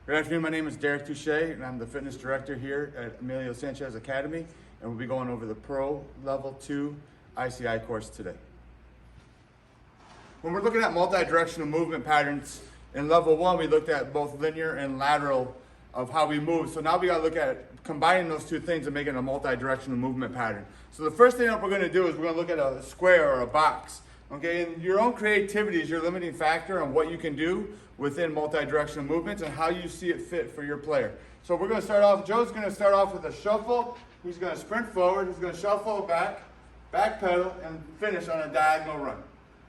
Good afternoon, my name is Derek Touche, and I'm the fitness director here at Emilio Sanchez Academy, and we'll be going over the Pro Level 2 ICI course today. When we're looking at multi-directional movement patterns, in Level 1 we looked at both linear and lateral of how we move. So now we gotta look at combining those two things and making a multi-directional movement pattern. So the first thing that we're gonna do is we're gonna look at a square or a box. Okay, and your own creativity is your limiting factor on what you can do within multi-directional movements and how you see it fit for your player. So we're going to start off, Joe's going to start off with a shuffle. He's going to sprint forward, he's going to shuffle back, back pedal, and finish on a diagonal run.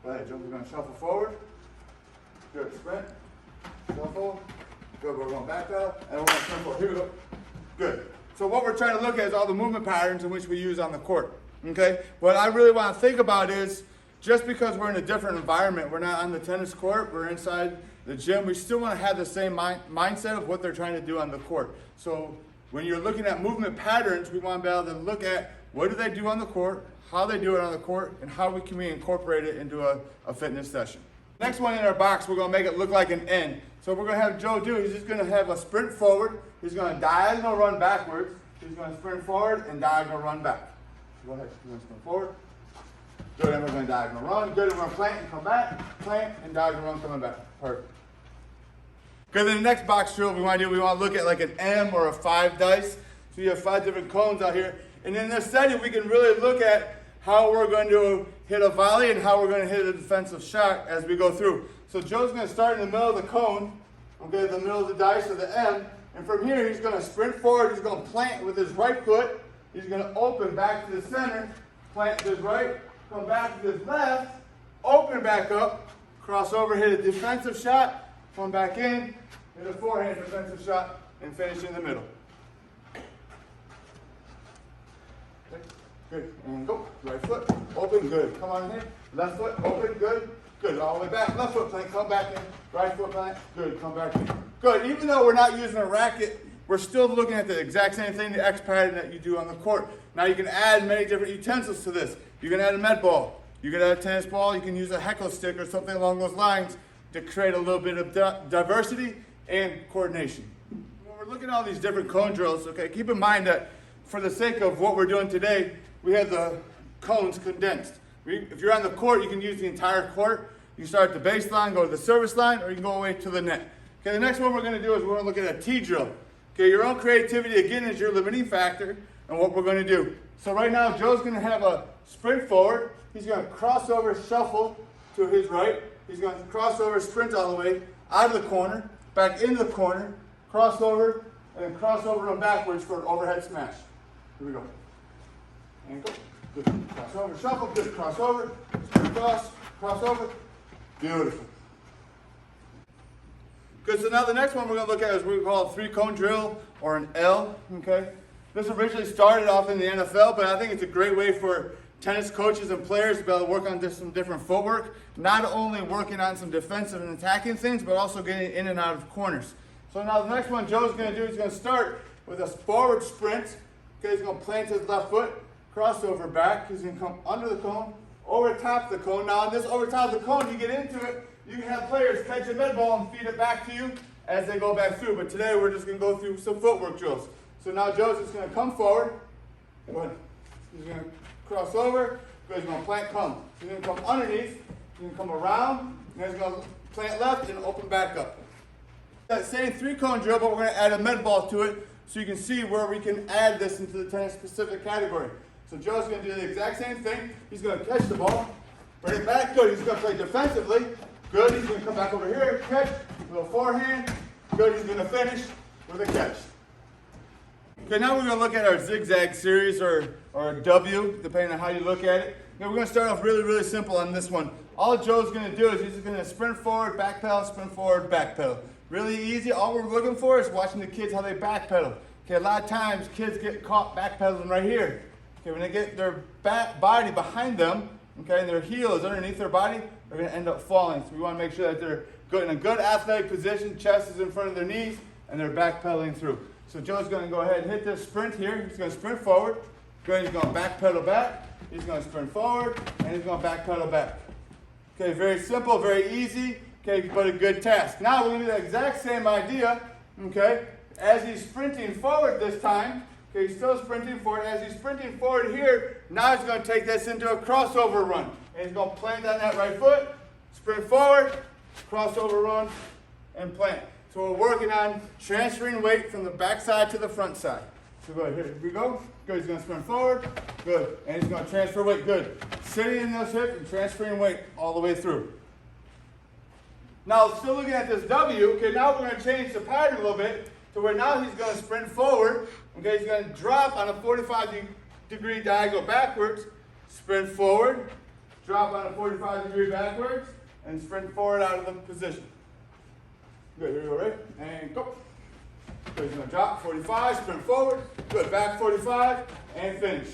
Go ahead, Joe, we're going to shuffle forward. Good, sprint, shuffle. Good, we're going back pedal, and we're going to sprint forward. Here we go. Good. So what we're trying to look at is all the movement patterns in which we use on the court. Okay? What I really want to think about is, just because we're in a different environment, we're not on the tennis court, we're inside the gym, we still want to have the same mindset of what they're trying to do on the court. So when you're looking at movement patterns, we want to be able to look at what do they do on the court, how they do it on the court, and how can we incorporate it into a fitness session. Next one in our box, we're going to make it look like an N. So we're going to have Joe do, he's just going to have a sprint forward, he's going to diagonal run backwards, he's going to sprint forward and diagonal run back. Go ahead, you're going to sprint forward. Good, and we're going to diagonal run. Good, and we're going to plant and come back. Plant and diagonal run coming back. Perfect. Good, then the next box drill we want to look at like an M or a 5 dice. So you have 5 different cones out here. And in this setting, we can really look at how we're going to hit a volley and how we're going to hit a defensive shot as we go through. So Joe's going to start in the middle of the cone, okay, the middle of the dice or the M. And from here, he's going to sprint forward. He's going to plant with his right foot. He's going to open back to the center, plant with his right. Come back to his left, open back up, cross over, hit a defensive shot, come back in, hit a forehand defensive shot, and finish in the middle. Okay. Good, and go. Right foot, open, good. Come on in, left foot, open, good. Good, all the way back, left foot plant, come back in, right foot plant, good, come back in. Good, even though we're not using a racket, we're still looking at the exact same thing, the X pattern that you do on the court. Now you can add many different utensils to this. You can add a med ball, you can add a tennis ball, you can use a heckle stick or something along those lines to create a little bit of diversity and coordination. When we're looking at all these different cone drills, okay, keep in mind that for the sake of what we're doing today, we have the cones condensed. If you're on the court, you can use the entire court. You can start at the baseline, go to the service line, or you can go away to the net. Okay, the next one we're going to do is we're going to look at a T drill. Okay, your own creativity, again, is your limiting factor and what we're going to do. So right now, Joe's going to have a sprint forward. He's going to cross over, shuffle to his right. He's going to cross over, sprint all the way out of the corner, back into the corner, cross over, and cross over and backwards for an overhead smash. Here we go. And go. Good. Cross over, shuffle, good. Cross over, sprint cross over. Beautiful. Good, so now the next one we're going to look at is what we call a 3-cone drill or an L, okay? This originally started off in the NFL, but I think it's a great way for tennis coaches and players to be able to work on some different footwork, not only working on some defensive and attacking things, but also getting in and out of corners. So now the next one Joe's going to do is going to start with a forward sprint. Okay, he's going to plant his left foot, crossover back. He's going to come under the cone, over top the cone. Now on this over top of the cone, you get into it, you can have players catch a med ball and feed it back to you as they go back through. But today we're just going to go through some footwork drills. So now Joe's just going to come forward. Go ahead. He's going to cross over. He's going to plant, come. He's going to come underneath. He's going to come around. And he's going to plant left and open back up. That same 3-cone drill, but we're going to add a med ball to it so you can see where we can add this into the tennis specific category. So Joe's going to do the exact same thing. He's going to catch the ball, bring it back. Good. He's going to play defensively. Good. He's going to come back over here, catch, little forehand. Good. He's going to finish with a catch. Okay, now we're going to look at our zigzag series or a W, depending on how you look at it. Now we're going to start off really, really simple on this one. All Joe's going to do is he's just going to sprint forward, back pedal, sprint forward, back pedal. Really easy. All we're looking for is watching the kids how they back pedal. Okay, a lot of times kids get caught back pedaling right here. Okay, when they get their body behind them, okay, and their heel is underneath their body, they're going to end up falling. So we want to make sure that they're good in a good athletic position, chest is in front of their knees, and they're back pedaling through. So Joe's going to go ahead and hit this sprint here. He's going to sprint forward. Good. He's going to back pedal back. He's going to sprint forward, and he's going to back pedal back. Okay, very simple, very easy. Okay, but a good task. Now we're going to do the exact same idea, Okay, as he's sprinting forward this time, okay, he's still sprinting forward. As he's sprinting forward here, now he's going to take this into a crossover run. And he's going to plant on that right foot, sprint forward, crossover run, and plant. So we're working on transferring weight from the back side to the front side. So go ahead, here we go. Good, he's going to sprint forward, good. And he's going to transfer weight, good. Sitting in those hips and transferring weight all the way through. Now, still looking at this W, okay, now we're going to change the pattern a little bit to where now he's going to sprint forward, okay, he's going to drop on a 45-degree diagonal backwards, sprint forward, drop on a 45-degree backwards, and sprint forward out of the position. Good, here we go, ready? And go. So he's going to drop, 45, sprint forward, good, back 45, and finish.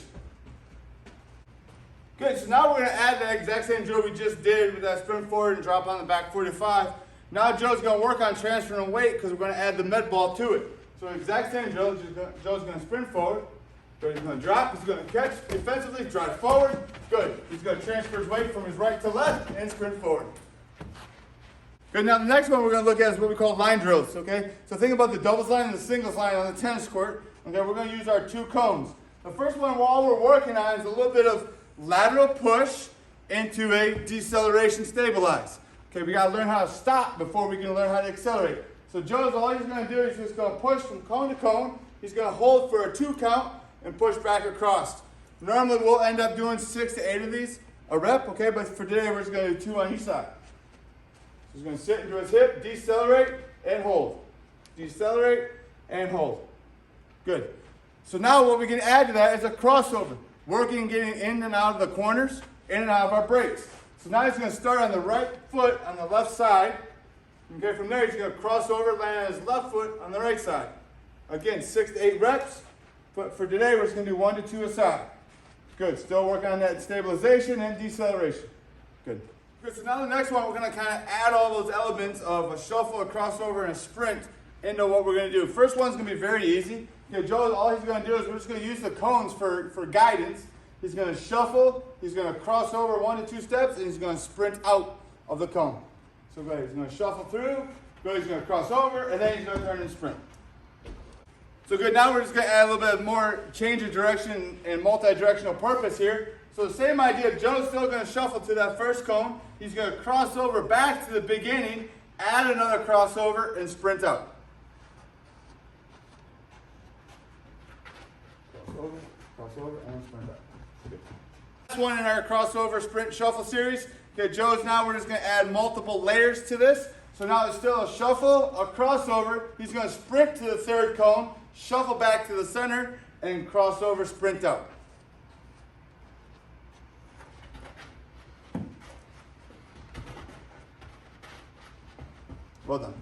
Good, so now we're going to add that exact same drill we just did with that sprint forward and drop on the back 45. Now Joe's going to work on transferring weight because we're going to add the med ball to it. So exact same drill, Joe's going to sprint forward, good, he's going to drop, he's going to catch defensively, drive forward, good. He's going to transfer his weight from his right to left and sprint forward. Good, now the next one we're going to look at is what we call line drills, okay? So think about the doubles line and the singles line on the tennis court. Okay, we're going to use our 2 cones. The first one all we're working on is a little bit of lateral push into a deceleration stabilize. Okay, we got to learn how to stop before we can learn how to accelerate. So Joe's, all he's going to do is just going to push from cone to cone. He's going to hold for a 2 count and push back across. Normally we'll end up doing 6 to 8 of these a rep, okay, but for today we're just going to do 2 on each side. He's going to sit into his hip, decelerate, and hold. Decelerate, and hold. Good. So now what we can add to that is a crossover. Working and getting in and out of the corners, in and out of our breaks. So now he's going to start on the right foot on the left side. Okay, from there he's going to cross over, land on his left foot on the right side. Again, 6 to 8 reps. But for today we're just going to do 1 to 2 a side. Good. Still working on that stabilization and deceleration. Good. Good, so now the next one, we're going to kind of add all those elements of a shuffle, a crossover, and a sprint into what we're going to do. First one's going to be very easy. Okay, Joe, all he's going to do is we're just going to use the cones for guidance. He's going to shuffle, he's going to cross over 1 to 2 steps, and he's going to sprint out of the cone. So go ahead, he's going to shuffle through, good, he's going to cross over, and then he's going to turn and sprint. So good, now we're just going to add a little bit more change of direction and multi-directional purpose here. So the same idea, Joe's still going to shuffle to that first cone. He's going to cross over back to the beginning, add another crossover, and sprint out. Crossover, and sprint out. Good. Last one in our crossover sprint shuffle series. Okay, Joe's now we're just going to add multiple layers to this. So now it's still a shuffle, a crossover. He's going to sprint to the third cone, shuffle back to the center, and crossover, sprint out. Well done.